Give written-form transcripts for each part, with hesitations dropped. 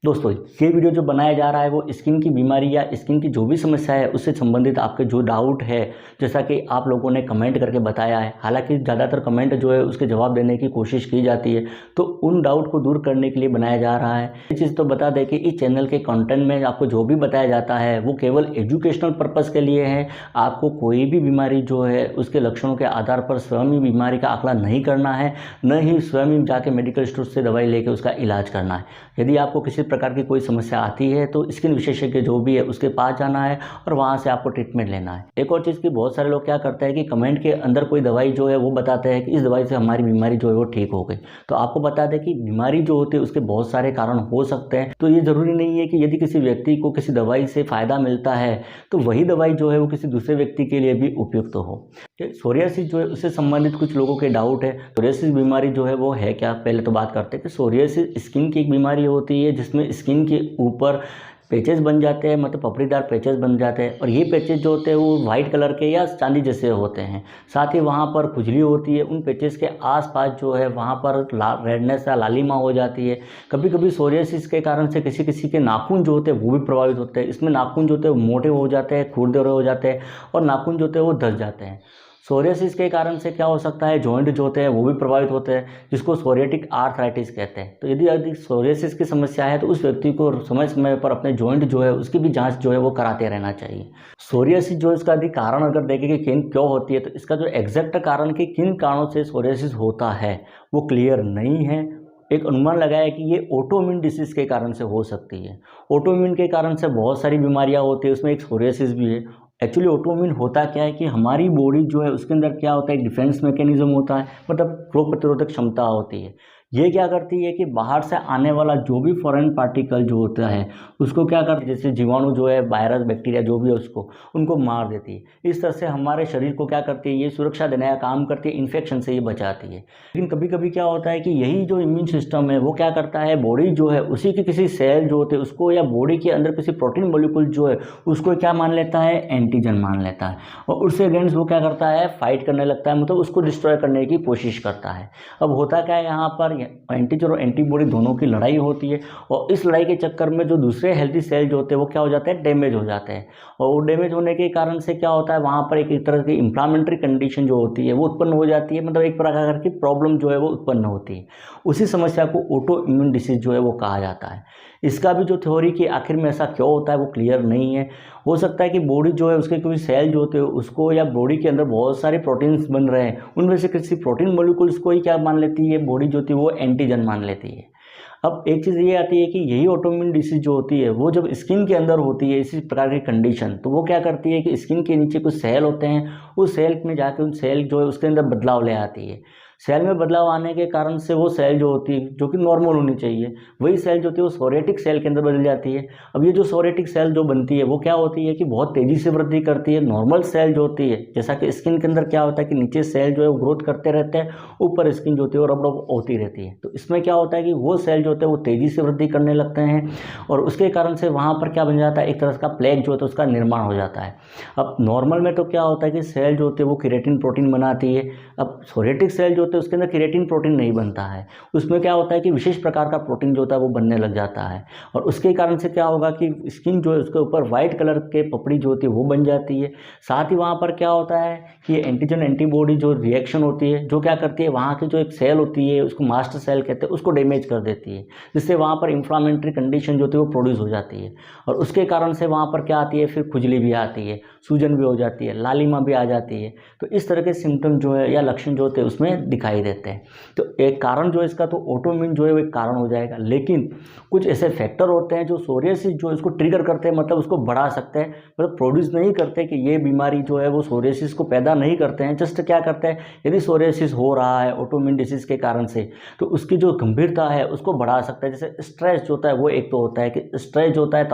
दोस्तों, ये वीडियो जो बनाया जा रहा है वो स्किन की बीमारी या स्किन की जो भी समस्या है उससे संबंधित आपके जो डाउट है, जैसा कि आप लोगों ने कमेंट करके बताया है। हालांकि ज़्यादातर कमेंट जो है उसके जवाब देने की कोशिश की जाती है, तो उन डाउट को दूर करने के लिए बनाया जा रहा है। ये चीज़ तो बता दें कि इस चैनल के कंटेंट में आपको जो भी बताया जाता है वो केवल एजुकेशनल पर्पज़ के लिए है। आपको कोई भी बीमारी जो है उसके लक्षणों के आधार पर स्वयं ही बीमारी का आकलन नहीं करना है, न ही स्वयं ही जाके मेडिकल स्टोर से दवाई लेकर उसका इलाज करना है। यदि आपको किसी प्रकार की कोई समस्या आती है तो स्किन विशेषज्ञ जो भी है उसके पास जाना है और वहाँ से आपको ट्रीटमेंट लेना है। एक और चीज़ की बहुत सारे लोग क्या करते हैं कि कमेंट के अंदर कोई दवाई जो है वो बताते हैं कि इस दवाई से हमारी बीमारी जो है वो ठीक हो गई। तो आपको बता दें कि बीमारी जो होती है उसके बहुत सारे कारण हो सकते हैं। तो ये ज़रूरी नहीं है कि यदि किसी व्यक्ति को किसी दवाई से फ़ायदा मिलता है तो वही दवाई जो है वो किसी दूसरे व्यक्ति के लिए भी उपयुक्त हो। सोरियासिस जो है उससे संबंधित कुछ लोगों के डाउट है। सोरियासिस बीमारी जो है वो है क्या, पहले तो बात करते हैं कि सोरियासिस स्किन की एक बीमारी होती है जिसमें स्किन के ऊपर पैचेस बन जाते हैं, मतलब पपड़ीदार पैचेस बन जाते हैं। और ये पैचेस जो होते हैं वो वाइट कलर के या चांदी जैसे होते हैं। साथ ही वहाँ पर खुजली होती है, उन पैचेस के आसपास जो है वहाँ पर रेडनेस या लालिमा हो जाती है। कभी कभी सोरियासिस के कारण से किसी किसी के नाखून जो होते हैं वो भी प्रभावित होते हैं। इसमें नाखून जो होते हैं वो मोटे हो जाते हैं, खुरदरे हो जाते हैं और नाखून जो होते हैं वो धंस जाते हैं। सोरियासिस के कारण से क्या हो सकता है, जॉइंट जो होते हैं वो भी प्रभावित होते हैं, जिसको सोरियाटिक आर्थराइटिस कहते हैं। तो यदि अधिक सोरियासिस की समस्या है तो उस व्यक्ति को समय समय पर अपने जॉइंट जो है उसकी भी जांच जो है वो कराते रहना चाहिए। सोरियासिस जो इसका अधिक कारण अगर देखें कि किन क्यों होती है, तो इसका जो एग्जैक्ट कारण कि किन कारणों से सोरियासिस होता है वो क्लियर नहीं है। एक अनुमान लगाया कि ये ऑटोइम्यून डिसीज के कारण से हो सकती है। ऑटोइम्यून के कारण से बहुत सारी बीमारियां होती है, उसमें एक सोरियासिस भी है। एक्चुअली ऑटोइम्यून होता क्या है कि हमारी बॉडी जो है उसके अंदर क्या होता है, एक डिफेंस मैकेनिज्म होता है, मतलब रोग प्रतिरोधक क्षमता होती है। ये क्या करती है कि बाहर से आने वाला जो भी फॉरेन पार्टिकल जो होता है उसको क्या करती है, जैसे जीवाणु जो है, वायरस बैक्टीरिया जो भी है उसको उनको मार देती है। इस तरह से हमारे शरीर को क्या करती है, ये सुरक्षा देने का काम करती है, इन्फेक्शन से ये बचाती है। लेकिन कभी कभी क्या होता है कि यही जो इम्यून सिस्टम है वो क्या करता है, बॉडी जो है उसी के किसी सेल जो होते हैं उसको या बॉडी के अंदर किसी प्रोटीन मॉलिक्यूल जो है उसको क्या मान लेता है, एंटीजन मान लेता है। और उससे अगेंस्ट वो क्या करता है, फाइट करने लगता है, मतलब उसको डिस्ट्रॉय करने की कोशिश करता है। अब होता क्या है, यहाँ पर एंटीजन और एंटीबॉडी दोनों की लड़ाई होती है और इस लड़ाई के चक्कर में जो दूसरे हेल्थी सेल जो होते हैं वो क्या हो जाते हैं, डैमेज हो जाते हैं। और वो डैमेज होने के कारण से क्या होता है, वहाँ पर एक तरह की इंफ्लामेटरी कंडीशन जो होती है वो उत्पन्न हो जाती है, मतलब एक प्रकार की प्रॉब्लम जो है वो उत्पन्न होती है। उसी समस्या को ऑटो इम्यून डिसीज जो है वो कहा जाता है। इसका भी जो थ्योरी कि आखिर में ऐसा क्यों होता है वो क्लियर नहीं है। हो सकता है कि बॉडी जो है उसके कोई सेल जो होते हैं उसको, या बॉडी के अंदर बहुत सारे प्रोटीन्स बन रहे हैं, उनमें से किसी प्रोटीन मॉलिक्यूल्स को ही क्या मान लेती है बॉडी जो होती है वो एंटीजन मान लेती है। अब एक चीज़ ये आती है कि यही ऑटोइम्यून डिसीज जो होती है वो जब स्किन के अंदर होती है इसी प्रकार की कंडीशन, तो वो क्या करती है कि स्किन के नीचे कुछ सेल होते हैं, उस सेल में जाके उन सेल जो है उसके अंदर बदलाव ले आती है। सेल में बदलाव आने के कारण से वो सेल जो होती है जो कि नॉर्मल होनी चाहिए, वही सेल जो होती है वो सोरियाटिक सेल के अंदर बदल जाती है। अब ये जो सोरियाटिक सेल जो बनती है वो क्या होती है कि बहुत तेज़ी से वृद्धि करती है। नॉर्मल सेल जो होती है, जैसा कि स्किन के अंदर क्या होता है कि नीचे सेल जो है वो ग्रोथ करते रहते हैं, ऊपर स्किन जो होती है वो रब रब होती रहती है। तो इसमें क्या होता है कि वो सेल जो होते हैं वो तेज़ी से वृद्धि करने लगते हैं और उसके कारण से वहाँ पर क्या बन जाता है, एक तरह का प्लेग जो होता है उसका निर्माण हो जाता है। अब नॉर्मल में तो क्या होता है कि सेल जो होते हैं वो केराटिन प्रोटीन बनाती है। अब सोरियाटिक सेल जो होते हैं उसके अंदर केराटिन प्रोटीन नहीं बनता है, उसमें क्या होता है कि विशेष प्रकार का प्रोटीन जो होता है वो बनने लग जाता है। और उसके कारण से क्या होगा कि स्किन जो है उसके ऊपर वाइट कलर के पपड़ी जो होती है वो बन जाती है। साथ ही वहाँ पर क्या होता है कि एंटीजन एंटीबॉडी जो रिएक्शन होती है जो क्या करती है, वहाँ की जो एक सेल होती है उसको मास्टर सेल कहते हैं, उसको डैमेज कर देती है, जिससे वहाँ पर इंफ्लामेटरी कंडीशन जो होती है वो प्रोड्यूस हो जाती है। और उसके कारण से वहाँ पर क्या आती है, फिर खुजली भी आती है, सूजन भी हो जाती है, लालिमा भी आ जाती है। तो इस तरह के सिम्टम जो है या लक्षण जो होते हैं उसमें दिखाई देते हैं। तो एक कारण जो है इसका तो ऑटोइम्यून जो है वो एक कारण हो जाएगा। लेकिन कुछ ऐसे फैक्टर होते हैं जो सोरियासिस जो है इसको ट्रिगर करते हैं, मतलब उसको बढ़ा सकते हैं, मतलब प्रोड्यूस नहीं करते कि ये बीमारी जो है वो सोरियासिस को पैदा नहीं करते हैं, जस्ट क्या करते हैं, यदि सोरियासिस हो रहा है ऑटोइम्यून डिसीज के कारण से तो उसकी जो गंभीरता है उसको बढ़ा सकता है। जैसे स्ट्रेस जो होता है वो एक तो होता है कि स्ट्रेस जो होता है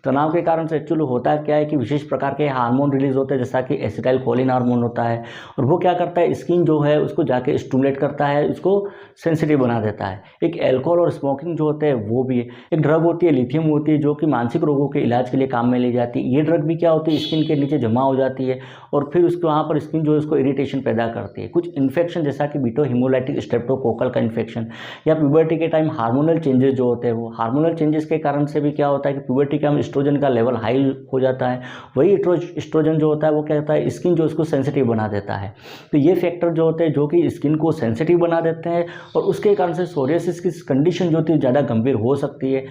तनाव के कारण से एक्चुअली होता क्या है कि विशेष प्रकार के हार्मोन रिलीज होते हैं, जैसा कि एसिटाइलकोलिन हार्मोन होता है, और वो क्या करता है स्किन जो है उसको जाके करके स्टिमुलेट करता है, उसको सेंसिटिव बना देता है। एक अल्कोहल और स्मोकिंग जो होते हैं वो भी है। एक ड्रग होती है लिथियम होती है, जो कि मानसिक रोगों के इलाज के लिए काम में ली जाती है। ये ड्रग भी क्या होती है, स्किन के नीचे जमा हो जाती है और फिर उसके वहाँ पर स्किन जो है उसको इरिटेशन पैदा करती है। कुछ इन्फेक्शन जैसा कि बीटो हिमोलाइटिक स्ट्रेप्टोकोकल का इन्फेक्शन या प्यूबर्टी के टाइम हार्मोनल चेंजेस जो होते हैं, वो हार्मोनल चेंजेस के कारण से भी क्या होता है कि प्यूबर्टी के हम एस्ट्रोजन का लेवल हाई हो जाता है। वही एस्ट्रोजन जो होता है वो क्या होता है, स्किन जो उसको सेंसिटिव बना देता है। तो ये फैक्टर जो होते हैं जो कि स्किन को सेंसिटिव बना देते हैं और उसके कारण से सोरियासिस की कंडीशन जो होती है ज़्यादा गंभीर हो सकती है।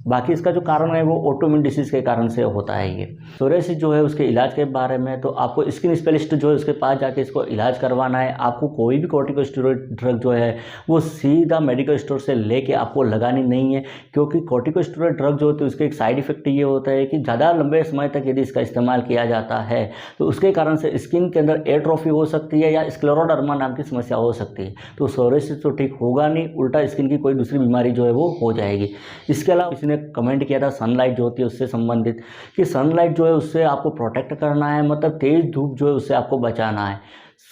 बाकी इसका जो कारण है वो ऑटोइम्यून डिसीज़ के कारण से होता है। ये सोरियासिस जो है उसके इलाज के बारे में तो आपको स्किन स्पेशलिस्ट जो है उसके पास जाके इसको इलाज करवाना है। आपको कोई भी कॉर्टिकोस्टेरॉइड ड्रग जो है वो सीधा मेडिकल स्टोर से लेके आपको लगानी नहीं है, क्योंकि कॉर्टिकोस्टेरॉइड ड्रग जो होती है उसके एक साइड इफेक्ट ये होता है कि ज़्यादा लंबे समय तक यदि इसका इस्तेमाल किया जाता है तो उसके कारण से स्किन के अंदर एट्रोफी हो सकती है या स्क्लेरोडर्मा नाम की समस्या हो सकती है। तो सोरियासिस तो ठीक होगा नहीं, उल्टा स्किन की कोई दूसरी बीमारी जो है वो हो जाएगी। इसके अलावा किसी ने कमेंट किया था सनलाइट जो होती है उससे संबंधित, कि सनलाइट जो है उससे आपको प्रोटेक्ट करना है, मतलब तेज़ धूप जो है उससे आपको बचाना है।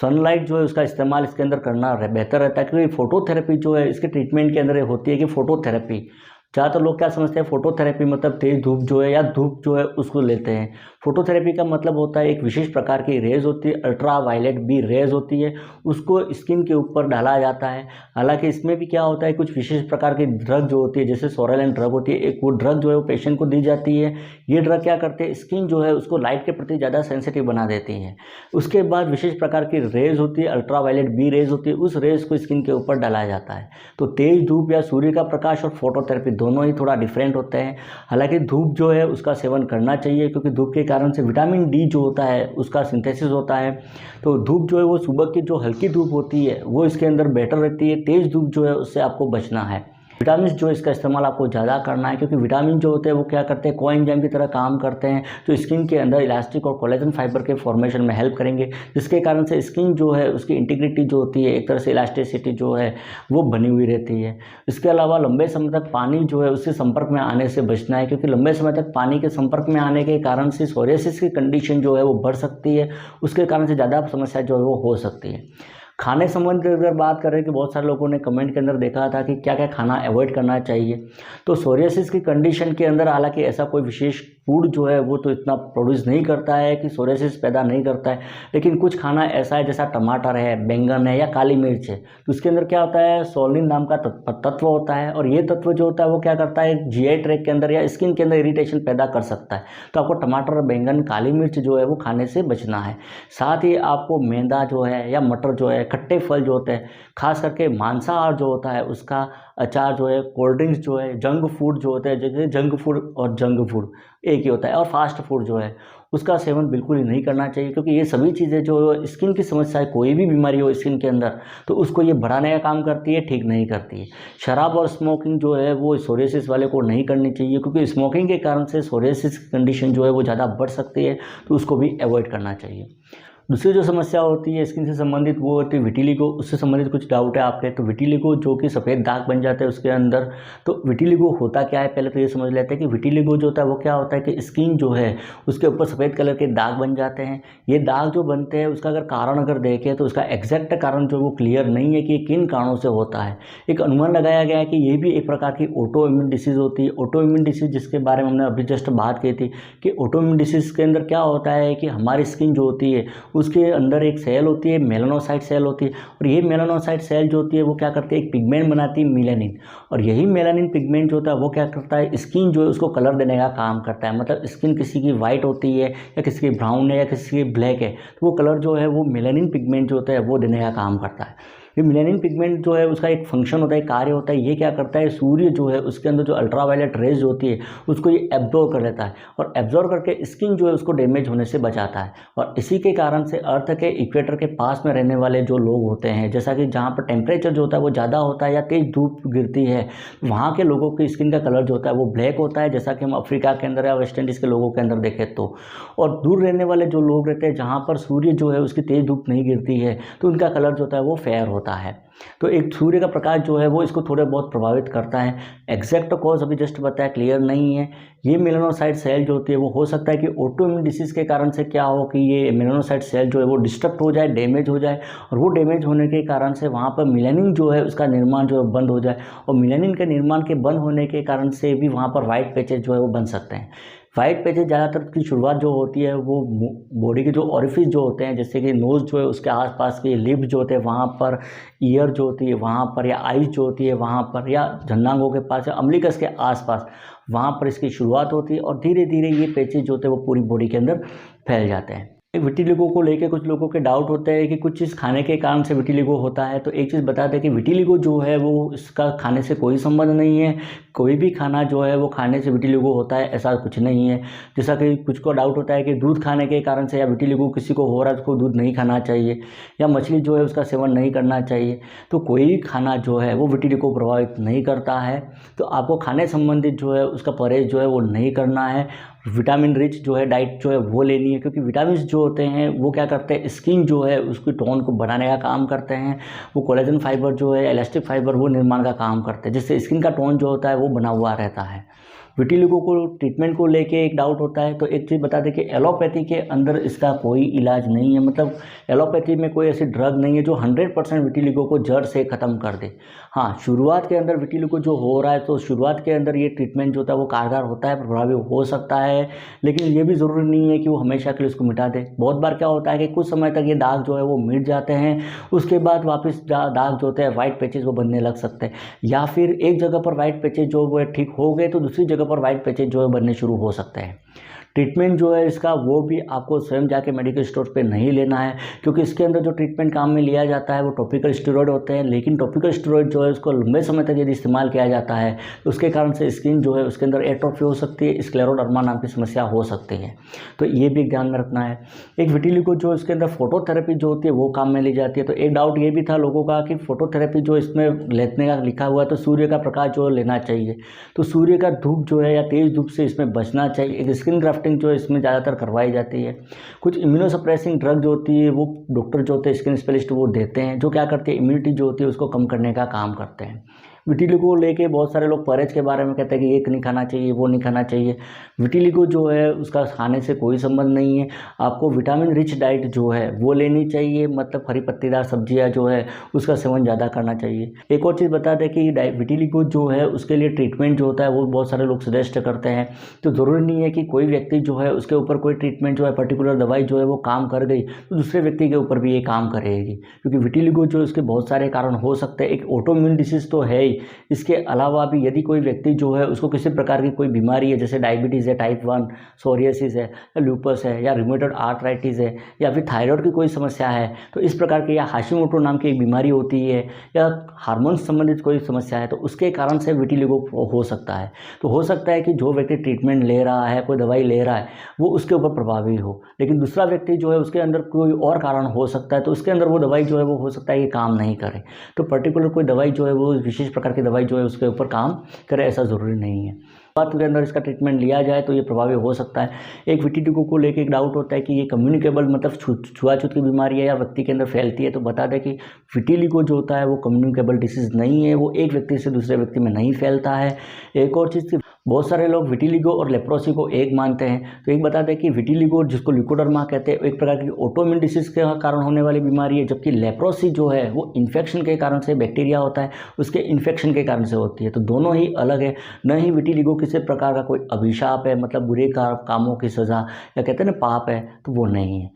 सनलाइट जो है उसका इस्तेमाल इसके अंदर करना बेहतर रहता है, क्योंकि फोटोथेरेपी जो है इसके ट्रीटमेंट के अंदर होती है कि फोटोथेरेपी, ज़्यादातर लोग क्या समझते हैं फोटोथेरेपी मतलब तेज़ धूप जो है या धूप जो है उसको लेते हैं। फोटोथेरेपी का मतलब होता है एक विशेष प्रकार की रेज होती है, अल्ट्रा वायलेट बी रेज होती है, उसको स्किन के ऊपर डाला जाता है। हालांकि इसमें भी क्या होता है, कुछ विशेष प्रकार की ड्रग जो होती है जैसे सोरेलन ड्रग होती है, एक वो ड्रग जो है वो पेशेंट को दी जाती है। ये ड्रग क्या करते हैं, स्किन जो है उसको लाइट के प्रति ज़्यादा सेंसिटिव बना देती है। उसके बाद विशेष प्रकार की रेज होती है, अल्ट्रा वायलेट बी रेज होती है, उस रेज को स्किन के ऊपर डाला जाता है। तो तेज़ धूप या सूर्य का प्रकाश और फोटोथेरेपी दोनों ही थोड़ा डिफरेंट होते हैं। हालांकि धूप जो है उसका सेवन करना चाहिए, क्योंकि धूप के कारण से विटामिन डी जो होता है उसका सिंथेसिस होता है। तो धूप जो है वो सुबह की जो हल्की धूप होती है वो इसके अंदर बेटर रहती है। तेज़ धूप जो है उससे आपको बचना है। विटामिन जो इसका इस्तेमाल आपको ज़्यादा करना है, क्योंकि विटामिन जो होते हैं वो क्या करते हैं, कोएंजाइम की तरह काम करते हैं, जो स्किन के अंदर इलास्टिक और कोलेजन फाइबर के फॉर्मेशन में हेल्प करेंगे, जिसके कारण से स्किन जो है उसकी इंटीग्रिटी जो होती है, एक तरह से इलास्टिसिटी जो है वो बनी हुई रहती है। इसके अलावा लंबे समय तक पानी जो है उससे संपर्क में आने से बचना है, क्योंकि लंबे समय तक पानी के संपर्क में आने के कारण से सोरियासिस की कंडीशन जो है वो बढ़ सकती है। उसके कारण से ज़्यादा समस्या जो है वो हो सकती है। खाने संबंधित अगर बात करें कि बहुत सारे लोगों ने कमेंट के अंदर देखा था कि क्या क्या खाना अवॉइड करना चाहिए, तो सोरियासिस की कंडीशन के अंदर हालांकि ऐसा कोई विशेष फूड जो है वो तो इतना प्रोड्यूस नहीं करता है कि सोरियासिस पैदा नहीं करता है, लेकिन कुछ खाना ऐसा है जैसा टमाटर है, बैंगन है या काली मिर्च है, तो उसके अंदर क्या होता है, सोलिन नाम का तत्व होता है, और ये तत्व जो होता है वो क्या करता है, जीआई ट्रैक्ट के अंदर या स्किन के अंदर इरिटेशन पैदा कर सकता है। तो आपको टमाटर, बैंगन, काली मिर्च जो है वो खाने से बचना है। साथ ही आपको मैदा जो है या मटर जो है, खट्टे फल जो होते हैं, खास करके मांसाहार जो होता है उसका अचार जो है, कोल्ड ड्रिंक्स जो है, जंक फूड जो होते हैं, जैसे जंक फूड और जंक फूड एक ही होता है, और फास्ट फूड जो है उसका सेवन बिल्कुल ही नहीं करना चाहिए, क्योंकि ये सभी चीज़ें जो स्किन की समस्या है, कोई भी बीमारी हो स्किन के अंदर तो उसको ये बढ़ाने का काम करती है, ठीक नहीं करती है। शराब और स्मोकिंग जो है वो सोरियासिस वाले को नहीं करनी चाहिए, क्योंकि स्मोकिंग के कारण से सोरियासिस की कंडीशन जो है वो ज़्यादा बढ़ सकती है, तो उसको भी अवॉइड करना चाहिए। दूसरी जो समस्या होती है स्किन से संबंधित वो होती है विटिलिगो। उससे संबंधित कुछ डाउट है आपके, तो विटिलिगो जो कि सफ़ेद दाग बन जाते हैं उसके अंदर, तो विटिलिगो होता क्या है, पहले तो ये समझ लेते हैं कि विटिलिगो जो होता है वो क्या होता है कि स्किन जो है उसके ऊपर सफ़ेद कलर के दाग बन जाते हैं। ये दाग जो बनते हैं उसका अगर कारण अगर देखें तो उसका एग्जैक्ट कारण जो वो क्लियर नहीं है कि किन कारणों से होता है। एक अनुमान लगाया गया है कि ये भी एक प्रकार की ऑटो इम्यून डिसीज़ होती है। ऑटो इम्यून डिसीज़ जिसके बारे में हमने अभी जस्ट बात की थी कि ऑटो इम्यून डिसीज़ के अंदर क्या होता है कि हमारी स्किन जो होती है उसके अंदर एक सेल होती है, मेलानोसाइट सेल होती है, और ये मेलानोसाइट सेल जो होती है वो क्या करती है, एक पिगमेंट बनाती है मेलानिन, और यही मेलानिन पिगमेंट जो होता है वो क्या करता है, स्किन जो है उसको कलर देने का काम करता है। मतलब स्किन किसी की वाइट होती है या किसी की ब्राउन है या किसी की ब्लैक है, तो वो कलर जो है वो मेलानिन पिगमेंट जो होता है वो देने का काम करता है। ये मेलानिन पिगमेंट जो है उसका एक फंक्शन होता है, कार्य होता है, ये क्या करता है, सूर्य जो है उसके अंदर जो अल्ट्रावायलेट रेज होती है उसको ये एब्जॉर्ब कर लेता है, और एब्जॉर्ब करके स्किन जो है उसको डैमेज होने से बचाता है। और इसी के कारण से अर्थ के इक्वेटर के पास में रहने वाले जो लोग होते हैं, जैसा कि जहाँ पर टेम्परेचर जो होता है वो ज़्यादा होता है या तेज़ धूप गिरती है, वहाँ के लोगों की स्किन का कलर जो होता है वो ब्लैक होता है, जैसा कि हम अफ्रीका के अंदर या वेस्ट इंडीज़ के लोगों के अंदर देखें तो। और दूर रहने वाले जो लोग रहते हैं जहाँ पर सूर्य जो है उसकी तेज़ धूप नहीं गिरती है, तो उनका कलर जो होता है वो फेयर होता है। होता है। तो एक सूर्य का प्रकाश जो है वो इसको थोड़ा बहुत प्रभावित करता है। एग्जैक्ट कॉज अभी जस्ट बताया, क्लियर नहीं है। ये मेलानोसाइट सेल जो होती है वो हो सकता है कि ऑटोइम्यून डिसीज़ के कारण से क्या हो कि ये मेलानोसाइट सेल जो है वो डिस्टर्ब हो जाए, डैमेज हो जाए, और वो डैमेज होने के कारण से वहाँ पर मेलानिन जो है उसका निर्माण जो है बंद हो जाए, और मेलानिन के निर्माण के बंद होने के कारण से भी वहाँ पर वाइट पैचेज जो है वो बन सकते हैं। वाइट पैचेज ज़्यादातर की शुरुआत जो होती है वो बॉडी के जो ऑरिफिस जो होते हैं, जैसे कि नोज़ जो है उसके आसपास के लिप जो होते हैं वहाँ पर, ईयर जो होती है वहाँ पर, या आईज जो होती है वहाँ पर, या झंडांगों के पास या अम्बिलिकस के आसपास, वहाँ पर इसकी शुरुआत होती है, और धीरे धीरे ये पैचेज जो होते हैं वो पूरी बॉडी के अंदर फैल जाते हैं। विटिलिगो को लेके कुछ लोगों के डाउट होते हैं कि कुछ चीज़ खाने के कारण से विटिलिगो होता है। तो एक चीज़ बता दें कि विटिलिगो जो है वो इसका खाने से कोई संबंध नहीं है। कोई भी खाना जो है वो खाने से विटिलिगो होता है ऐसा कुछ नहीं है। जैसा कि कुछ को डाउट होता है कि दूध खाने के कारण से या विटिलिगो किसी को हो रहा है, उसको दूध नहीं खाना चाहिए, या मछली जो है उसका सेवन नहीं करना चाहिए। तो कोई भी खाना जो है वो विटिलिगो प्रभावित नहीं करता है। तो आपको खाने संबंधित जो है उसका परहेज जो है वो नहीं करना है। विटामिन रिच जो है डाइट जो है वो लेनी है, क्योंकि विटामिन जो होते हैं वो क्या करते हैं, स्किन जो है उसकी टोन को बढ़ाने का काम करते हैं। वो कोलेजन फाइबर जो है, इलास्टिक फाइबर, वो निर्माण का काम करते हैं, जिससे स्किन का टोन जो होता है वो बना हुआ रहता है। विटिलिगो को ट्रीटमेंट को लेके एक डाउट होता है। तो एक चीज़ बता दें कि एलोपैथी के अंदर इसका कोई इलाज नहीं है। मतलब एलोपैथी में कोई ऐसी ड्रग नहीं है जो 100% विटिलिगो को जड़ से ख़त्म कर दे। हाँ, शुरुआत के अंदर विटिलिगो जो हो रहा है तो शुरुआत के अंदर ये ट्रीटमेंट जो होता है वो कारगर होता है, प्रभावी हो सकता है, लेकिन ये भी ज़रूरी नहीं है कि वो हमेशा के लिए उसको मिटा दे। बहुत बार क्या होता है कि कुछ समय तक ये दाग जो है वो मिट जाते हैं, उसके बाद वापस दाग जो होते हैं वाइट पैचेज वो बनने लग सकते हैं, या फिर एक जगह पर वाइट पैचेज जो वो ठीक हो गए तो दूसरी जगह पर वाइट पैचेज जो है बनने शुरू हो सकते हैं। ट्रीटमेंट जो है इसका वो भी आपको स्वयं जाके मेडिकल स्टोर पे नहीं लेना है, क्योंकि इसके अंदर जो ट्रीटमेंट काम में लिया जाता है वो टॉपिकल स्टेरॉयड होते हैं। लेकिन टॉपिकल स्टेरॉयड जो है उसको लंबे समय तक यदि इस्तेमाल किया जाता है तो उसके कारण से स्किन जो है उसके अंदर एट्रोफी हो सकती है, स्क्लेरोडर्मा नाम की समस्या हो सकती है। तो ये भी ध्यान में रखना है। एक विटिलिगो जो इसके अंदर फोटोथेरेपी जो होती है वो काम में ली जाती है। तो एक डाउट ये भी था लोगों का कि फोटोथेरेपी जो इसमें लेने का लिखा हुआ है तो सूर्य का प्रकाश जो लेना चाहिए। तो सूर्य का धूप जो है या तेज़ धूप से इसमें बचना चाहिए। एक स्किन ग्राफ्टिंग जो इसमें ज़्यादातर करवाई जाती है। कुछ इम्यूनोसप्रेसिंग ड्रग जो होती है वो डॉक्टर जो होते हैं स्किन स्पेशलिस्ट वो देते हैं, जो क्या करते हैं इम्यूनिटी जो होती है उसको कम करने का काम करते हैं। विटिलिगो को लेके बहुत सारे लोग परहेज के बारे में कहते हैं कि ये नहीं खाना चाहिए, वो नहीं खाना चाहिए। विटिलिगो जो है उसका खाने से कोई संबंध नहीं है। आपको विटामिन रिच डाइट जो है वो लेनी चाहिए, मतलब हरी पत्तेदार सब्जियां जो है उसका सेवन ज़्यादा करना चाहिए। एक और चीज़ बता दें कि विटिलिगो जो है उसके लिए ट्रीटमेंट जो होता है वो बहुत सारे लोग सजेस्ट करते हैं। तो ज़रूरी नहीं है कि कोई व्यक्ति जो है उसके ऊपर कोई ट्रीटमेंट जो है पर्टिकुलर दवाई जो है वो काम कर गई तो दूसरे व्यक्ति के ऊपर भी ये काम करेगी, क्योंकि विटिलिगो जो इसके बहुत सारे कारण हो सकते हैं। एक ऑटोइम्यून डिसीज़ तो है ही, इसके अलावा भी यदि कोई व्यक्ति जो है उसको किसी प्रकार की कोई बीमारी है, जैसे डायबिटीज़ है, टाइप 1, सोरियासिस है, या लूपस है, या रूमेटॉइड आर्थराइटिस है, या फिर थायराइड की कोई समस्या है, तो इस प्रकार की, या हाशिमोटो नाम की एक बीमारी होती है, या हार्मोन संबंधित कोई समस्या है, तो उसके कारण से विटिलिगो हो सकता है। तो हो सकता है कि जो व्यक्ति ट्रीटमेंट ले रहा है, कोई दवाई ले रहा है, वो उसके ऊपर प्रभावी हो, लेकिन दूसरा व्यक्ति जो है उसके अंदर कोई और कारण हो सकता है, तो उसके अंदर वो दवाई जो है वो हो सकता है ये काम नहीं करे। तो पर्टिकुलर कोई दवाई जो है वो विशेष प्रकार की दवाई जो है उसके ऊपर काम करे ऐसा ज़रूरी नहीं है। बात के अंदर इसका ट्रीटमेंट लिया जाए तो ये प्रभावी हो सकता है। एक विटिलिगो को लेकर एक डाउट होता है कि ये कम्युनिकेबल मतलब छुआछूत की बीमारी है या व्यक्ति के अंदर फैलती है। तो बता दें कि विटिलिगो जो होता है वो कम्युनिकेबल डिसीज़ नहीं है, वो एक व्यक्ति से दूसरे व्यक्ति में नहीं फैलता है। एक और चीज़, बहुत सारे लोग विटिलिगो और लेप्रोसी को एक मानते हैं। तो एक बता दें कि विटिलिगो जिसको ल्यूकोडर्मा कहते हैं एक प्रकार की ऑटोइम्यून डिसीज़ के कारण होने वाली बीमारी है, जबकि लेप्रोसी जो है वो इन्फेक्शन के कारण से, बैक्टीरिया होता है उसके इन्फेक्शन के कारण से होती है। तो दोनों ही अलग है। न ही विटिलिगो किसी प्रकार का कोई अभिशाप है, मतलब बुरे कामों की सज़ा या कहते हैं ना पाप है, तो वो नहीं है।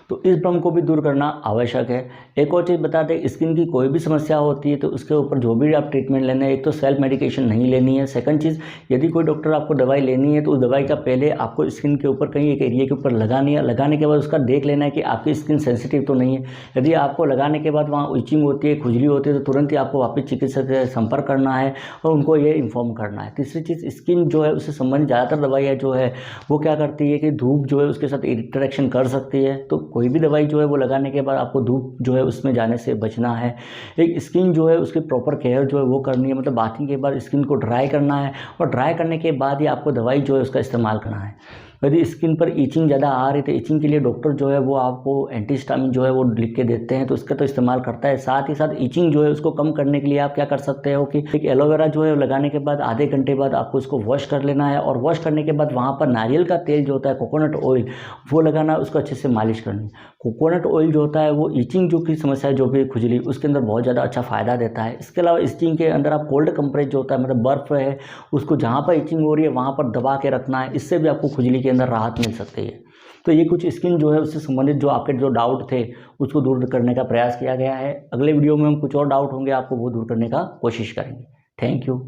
तो इस भ्रम को भी दूर करना आवश्यक है। एक और चीज़ बता दें, स्किन की कोई भी समस्या होती है तो उसके ऊपर जो भी आप ट्रीटमेंट लेना है, एक तो सेल्फ मेडिकेशन नहीं लेनी है। सेकंड चीज़, यदि कोई डॉक्टर आपको दवाई लेनी है तो उस दवाई का पहले आपको स्किन के ऊपर कहीं एक एरिया के ऊपर लगानी है। लगाने के बाद उसका देख लेना है कि आपकी स्किन सेंसिटिव तो नहीं है। यदि आपको लगाने के बाद वहाँ इचिंग होती है, खुजली होती है, तो तुरंत ही आपको वापस चिकित्सक से संपर्क करना है और उनको ये इन्फॉर्म करना है। तीसरी चीज़, स्किन जो है उससे संबंधित ज़्यादातर दवाइयाँ जो है वो क्या करती है कि धूप जो है उसके साथ इंटरेक्शन कर सकती है। तो कोई भी दवाई जो है वो लगाने के बाद आपको धूप जो है उसमें जाने से बचना है। एक स्किन जो है उसकी प्रॉपर केयर जो है वो करनी है, मतलब बाथिंग के बाद स्किन को ड्राई करना है और ड्राई करने के बाद ही आपको दवाई जो है उसका इस्तेमाल करना है। यदि स्किन पर ईचिंग ज़्यादा आ रही तो ईचिंग के लिए डॉक्टर जो है वो आपको एंटीहिस्टामिन जो है वो लिख के देते हैं, तो उसका तो इस्तेमाल करता है। साथ ही साथ ईचिंग जो है उसको कम करने के लिए आप क्या कर सकते हो कि एक एलोवेरा जो है लगाने के बाद आधे घंटे बाद आपको उसको वॉश कर लेना है, और वॉश करने के बाद वहाँ पर नारियल का तेल जो होता है, कोकोनट ऑयल, वो लगाना, उसको अच्छे से मालिश करनी। कोकोनट ऑयल जो होता है वो ईचिंग जो की समस्या है, जो भी खुजली, उसके अंदर बहुत ज़्यादा अच्छा फ़ायदा देता है। इसके अलावा ईचिंग के अंदर आप कोल्ड कंप्रेस जो होता है, मतलब बर्फ़ है, उसको जहाँ पर ईचिंग हो रही है वहाँ पर दबा के रखना है, इससे भी आपको खुजली के अंदर राहत मिल सकती है। तो ये कुछ स्किन जो है उससे संबंधित जो आपके जो डाउट थे उसको दूर करने का प्रयास किया गया है। अगले वीडियो में हम कुछ और डाउट होंगे आपको वो दूर करने का कोशिश करेंगे। Thank you.